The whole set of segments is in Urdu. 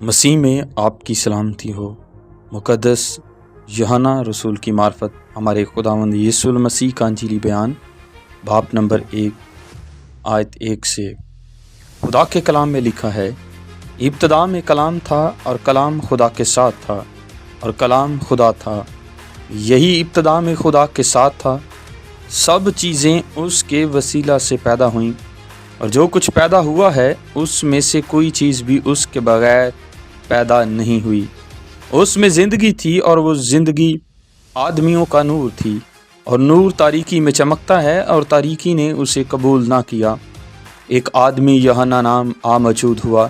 مسیح میں آپ کی سلامتی ہو۔ مقدس یوحنا رسول کی معرفت ہمارے خداوند یسوع المسیح کا انجیلی بیان باب نمبر 1 آیت 1 سے۔ خدا کے کلام میں لکھا ہے، ابتدا میں کلام تھا اور کلام خدا کے ساتھ تھا اور کلام خدا تھا۔ یہی ابتدا میں خدا کے ساتھ تھا۔ سب چیزیں اس کے وسیلہ سے پیدا ہوئیں، اور جو کچھ پیدا ہوا ہے اس میں سے کوئی چیز بھی اس کے بغیر پیدا نہیں ہوئی۔ اس میں زندگی تھی اور وہ زندگی آدمیوں کا نور تھی، اور نور تاریکی میں چمکتا ہے اور تاریکی نے اسے قبول نہ کیا۔ ایک آدمی یوحنا نام موجود ہوا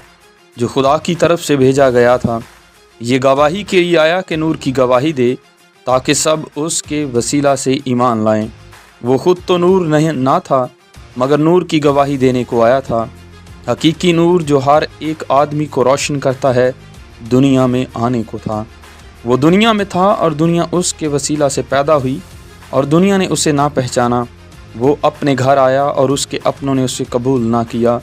جو خدا کی طرف سے بھیجا گیا تھا۔ یہ گواہی کے لیے آیا کہ نور کی گواہی دے، تاکہ سب اس کے وسیلہ سے ایمان لائیں۔ وہ خود تو نور نہ تھا، مگر نور کی گواہی دینے کو آیا تھا۔ حقیقی نور جو ہر ایک آدمی کو روشن کرتا ہے دنیا میں آنے کو تھا۔ وہ دنیا میں تھا اور دنیا اس کے وسیلہ سے پیدا ہوئی، اور دنیا نے اسے نہ پہچانا۔ وہ اپنے گھر آیا اور اس کے اپنوں نے اسے قبول نہ کیا،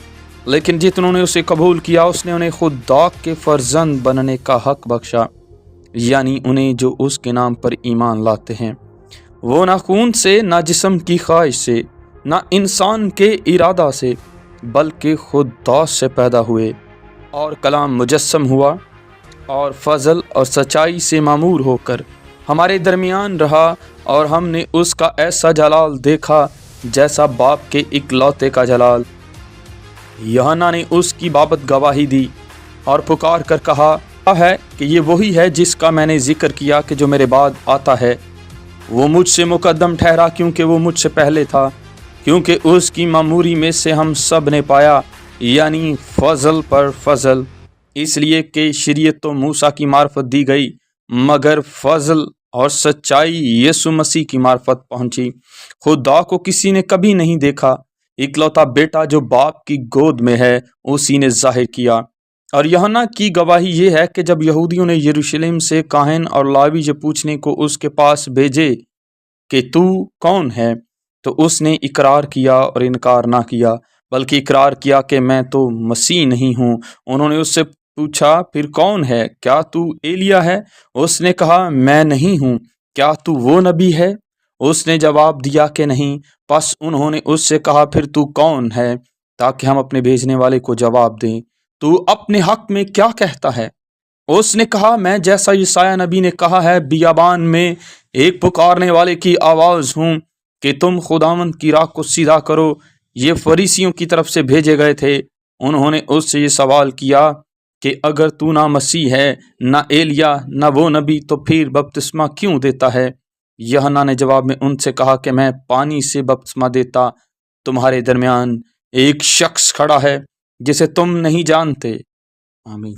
لیکن جتنوں نے اسے قبول کیا اس نے انہیں خدا کے فرزند بننے کا حق بخشا، یعنی انہیں جو اس کے نام پر ایمان لاتے ہیں۔ وہ نہ خون سے، نہ جسم کی خواہش سے، نہ انسان کے ارادہ سے، بلکہ خدا سے پیدا ہوئے۔ اور کلام مجسم ہوا اور فضل اور سچائی سے معمور ہو کر ہمارے درمیان رہا، اور ہم نے اس کا ایسا جلال دیکھا جیسا باپ کے اکلوتے کا جلال۔ یوحنا نے اس کی بابت گواہی دی اور پکار کر کہا ہے کہ یہ وہی ہے جس کا میں نے ذکر کیا کہ جو میرے بعد آتا ہے۔ وہ مجھ سے مقدم ٹھہرا کیونکہ وہ مجھ سے پہلے تھا، کیونکہ اس کی معموری میں سے ہم سب نے پایا، یعنی فضل پر فضل۔ اس لیے کہ شریعت تو موسیٰ کی معرفت دی گئی، مگر فضل اور سچائی یسوع مسیح کی معرفت پہنچی۔ خدا کو کسی نے کبھی نہیں دیکھا، اکلوتا بیٹا جو باپ کی گود میں ہے اسی نے ظاہر کیا۔ اور یوحنا کی گواہی یہ ہے کہ جب یہودیوں نے یروشلم سے کاہن اور لاوی جو پوچھنے کو اس کے پاس بھیجے کہ تو کون ہے، تو اس نے اقرار کیا اور انکار نہ کیا، بلکہ اقرار کیا کہ میں تو مسیح نہیں ہوں۔ انہوں نے اس سے پوچھا، پھر کون ہے؟ کیا تو ایلیا ہے؟ اس نے کہا، میں نہیں ہوں۔ کیا تو وہ نبی ہے؟ اس نے جواب دیا کہ نہیں۔ پس انہوں نے اس سے کہا، پھر تو کون ہے، تاکہ ہم اپنے بھیجنے والے کو جواب دیں۔ تو اپنے حق میں کیا کہتا ہے؟ اس نے کہا، میں جیسا یسایہ نبی نے کہا ہے، بیابان میں ایک پکارنے والے کی آواز ہوں کہ تم خداوند کی راہ کو سیدھا کرو۔ یہ فریسیوں کی طرف سے بھیجے گئے تھے۔ انہوں نے اس سے یہ سوال کیا کہ اگر تو نہ مسیح ہے، نہ ایلیا، نہ وہ نبی، تو پھر بپتسمہ کیوں دیتا ہے؟ یوحنا نے جواب میں ان سے کہا کہ میں پانی سے بپتسمہ دیتا، تمہارے درمیان ایک شخص کھڑا ہے جسے تم نہیں جانتے۔ آمین۔